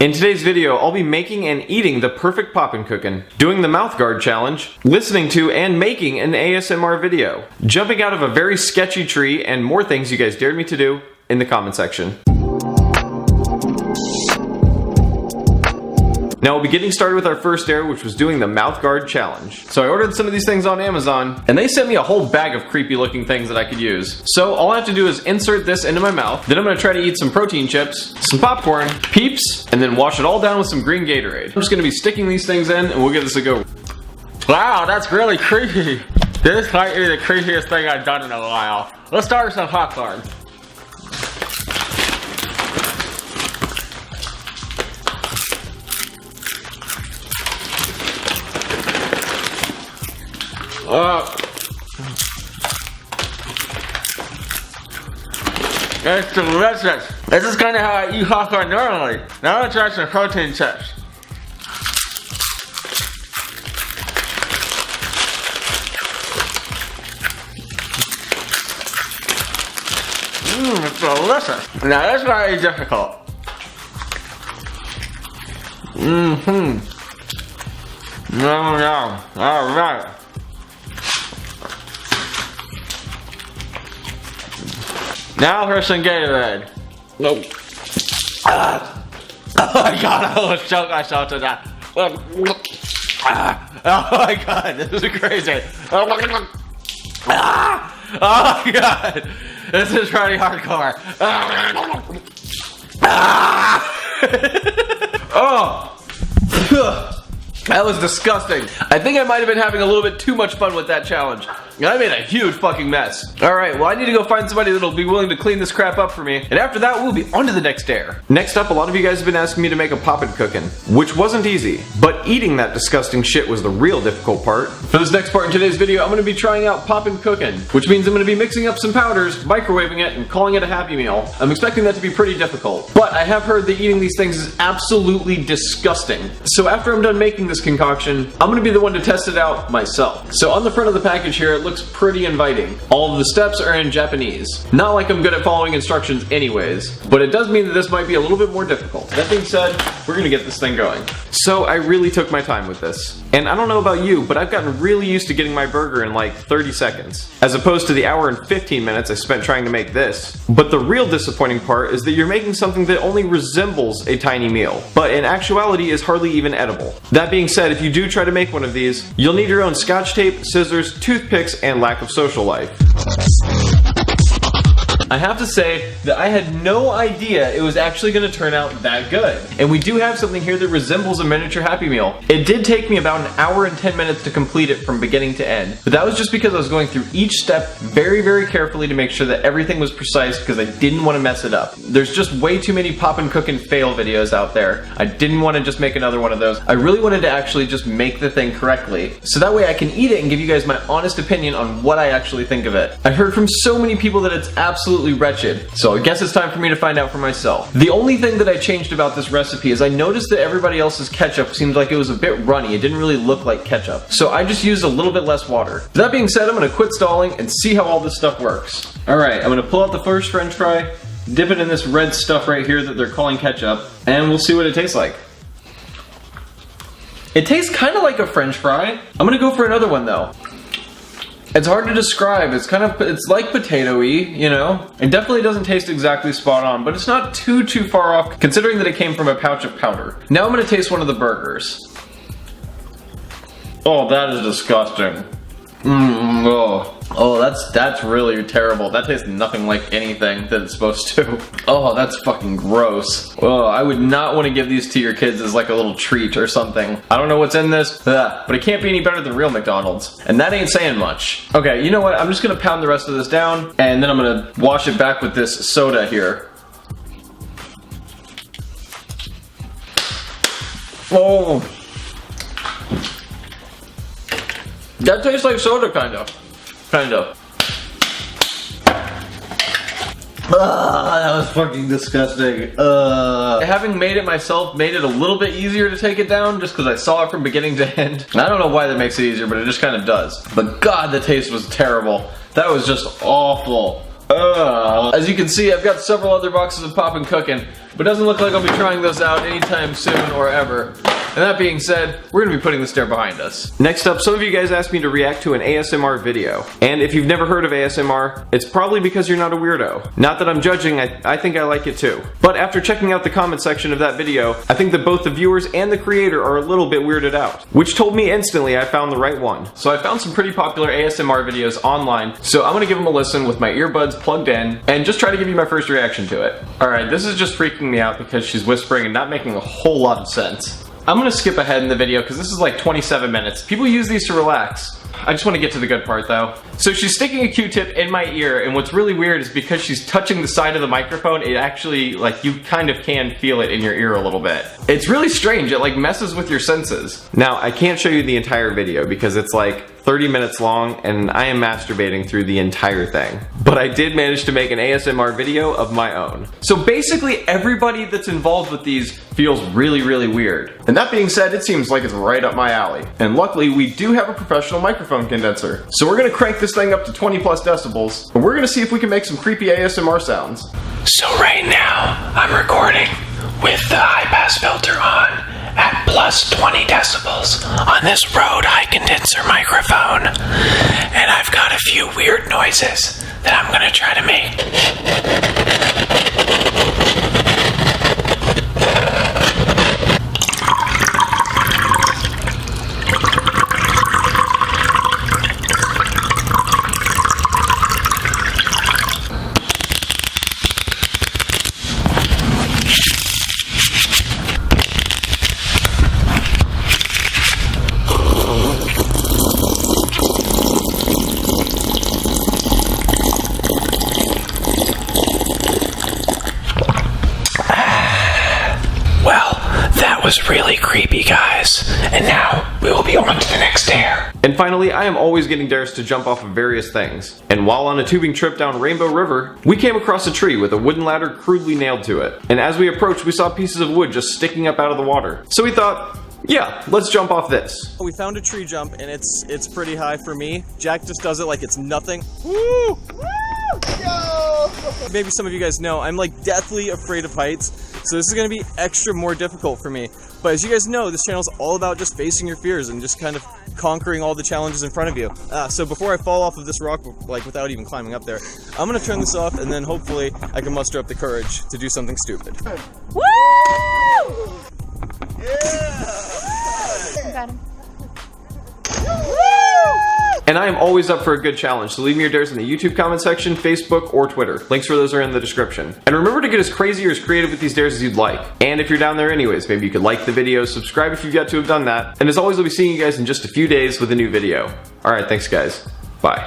In today's video, I'll be making and eating the perfect Popin Cookin, doing the mouth guard challenge, listening to and making an ASMR video, jumping out of a very sketchy tree, and more things you guys dared me to do in the comment section. Now we'll be getting started with our first dare, which was doing the mouth guard challenge. So I ordered some of these things on Amazon, and they sent me a whole bag of creepy looking things that I could use. So all I have to do is insert this into my mouth, then I'm gonna try to eat some protein chips, some popcorn, Peeps, and then wash it all down with some green Gatorade. I'm just gonna be sticking these things in, and we'll give this a go. Wow, that's really creepy. This might be the creepiest thing I've done in a while. Let's start with some popcorn. It's delicious. This is kind of how I eat popcorn normally. Now let's try some protein chips. It's delicious. Now that's very difficult. Yum. Alright. Now for some Gatorade. Nope. Oh my god, I almost choked myself to that. Oh my god, this is crazy. Oh my god, this is pretty hardcore. Oh. That was disgusting. I think I might have been having a little bit too much fun with that challenge. I made a huge fucking mess. Alright, well I need to go find somebody that'll be willing to clean this crap up for me. And after that, we'll be on to the next dare. Next up, a lot of you guys have been asking me to make a Popin Cookin, which wasn't easy. But eating that disgusting shit was the real difficult part. For this next part in today's video, I'm going to be trying out Popin Cookin, which means I'm going to be mixing up some powders, microwaving it, and calling it a Happy Meal. I'm expecting that to be pretty difficult. But I have heard that eating these things is absolutely disgusting. So after I'm done making this concoction, I'm going to be the one to test it out myself. So on the front of the package here, it looks pretty inviting. All of the steps are in Japanese. Not like I'm good at following instructions anyways, but it does mean that this might be a little bit more difficult. That being said, we're going to get this thing going. So I really took my time with this. And I don't know about you, but I've gotten really used to getting my burger in like 30 seconds, as opposed to the hour and 15 minutes I spent trying to make this. But the real disappointing part is that you're making something that only resembles a tiny meal, but in actuality is hardly even edible. That being said, if you do try to make one of these, you'll need your own scotch tape, scissors, toothpicks, and lack of social life. I have to say that I had no idea it was actually going to turn out that good. And we do have something here that resembles a miniature Happy Meal. It did take me about an hour and 10 minutes to complete it from beginning to end, but that was just because I was going through each step very, very carefully to make sure that everything was precise because I didn't want to mess it up. There's just way too many Popin Cookin fail videos out there. I didn't want to just make another one of those. I really wanted to actually just make the thing correctly, so that way I can eat it and give you guys my honest opinion on what I actually think of it. I've heard from so many people that it's absolutely wretched, so I guess it's time for me to find out for myself. The only thing that I changed about this recipe is I noticed that everybody else's ketchup seemed like it was a bit runny. It didn't really look like ketchup, so I just used a little bit less water. That being said, I'm gonna quit stalling and see how all this stuff works. Alright, I'm gonna pull out the first french fry, dip it in this red stuff right here that they're calling ketchup, and we'll see what it tastes like. It tastes kind of like a french fry. I'm gonna go for another one though. It's hard to describe. It's like potato-y, you know? It definitely doesn't taste exactly spot on, but it's not too far off considering that it came from a pouch of powder. Now I'm gonna taste one of the burgers. Oh, that is disgusting. Oh, that's really terrible. That tastes nothing like anything that it's supposed to. Oh, that's fucking gross. Oh, I would not want to give these to your kids as like a little treat or something. I don't know what's in this, but it can't be any better than real McDonald's. And that ain't saying much. Okay, you know what? I'm just gonna pound the rest of this down, and then I'm gonna wash it back with this soda here. Oh. That tastes like soda, kind of. That was fucking disgusting. Having made it myself made it a little bit easier to take it down just because I saw it from beginning to end. And I don't know why that makes it easier, but it just kind of does. But God, the taste was terrible. That was just awful. As you can see, I've got several other boxes of Popin Cookin, but it doesn't look like I'll be trying those out anytime soon or ever. And that being said, we're gonna be putting this stair behind us. Next up, some of you guys asked me to react to an ASMR video. And if you've never heard of ASMR, it's probably because you're not a weirdo. Not that I'm judging, I think I like it too. But after checking out the comment section of that video, I think that both the viewers and the creator are a little bit weirded out. Which told me instantly I found the right one. So I found some pretty popular ASMR videos online, so I'm gonna give them a listen with my earbuds plugged in, and just try to give you my first reaction to it. Alright, this is just freaking me out because she's whispering and not making a whole lot of sense. I'm gonna skip ahead in the video because this is like 27 minutes. People use these to relax. I just want to get to the good part though. So she's sticking a Q-tip in my ear, and what's really weird is because she's touching the side of the microphone, it actually, like, you kind of can feel it in your ear a little bit. It's really strange, it like messes with your senses. Now, I can't show you the entire video because it's like 30 minutes long and I am masturbating through the entire thing. But I did manage to make an ASMR video of my own. So basically everybody that's involved with these feels really, really weird. And that being said, it seems like it's right up my alley. And luckily we do have a professional microphone condenser. So we're gonna crank this thing up to 20 plus decibels, and we're gonna see if we can make some creepy ASMR sounds. So right now, I'm recording with the high pass filter on at plus 20 decibels on this Rode high condenser microphone. And I've got a few weird noises that I'm gonna try to make. Was really creepy, guys. And now we will be on to the next dare. And finally, I am always getting dares to jump off of various things. And while on a tubing trip down Rainbow River, we came across a tree with a wooden ladder crudely nailed to it. And as we approached, we saw pieces of wood just sticking up out of the water. So we thought, yeah, let's jump off this. We found a tree jump and it's pretty high for me. Jack just does it like it's nothing. Woo! Yo! Maybe some of you guys know, I'm like deathly afraid of heights. So this is going to be extra more difficult for me. But as you guys know, this channel is all about just facing your fears and just kind of conquering all the challenges in front of you. So before I fall off of this rock, like without even climbing up there, I'm going to turn this off and then hopefully I can muster up the courage to do something stupid. Woo! Yeah! Got him. And I am always up for a good challenge, so leave me your dares in the YouTube comment section, Facebook, or Twitter. Links for those are in the description. And remember to get as crazy or as creative with these dares as you'd like. And if you're down there anyways, maybe you could like the video, subscribe if you've yet to have done that. And as always, I'll be seeing you guys in just a few days with a new video. Alright, thanks guys. Bye.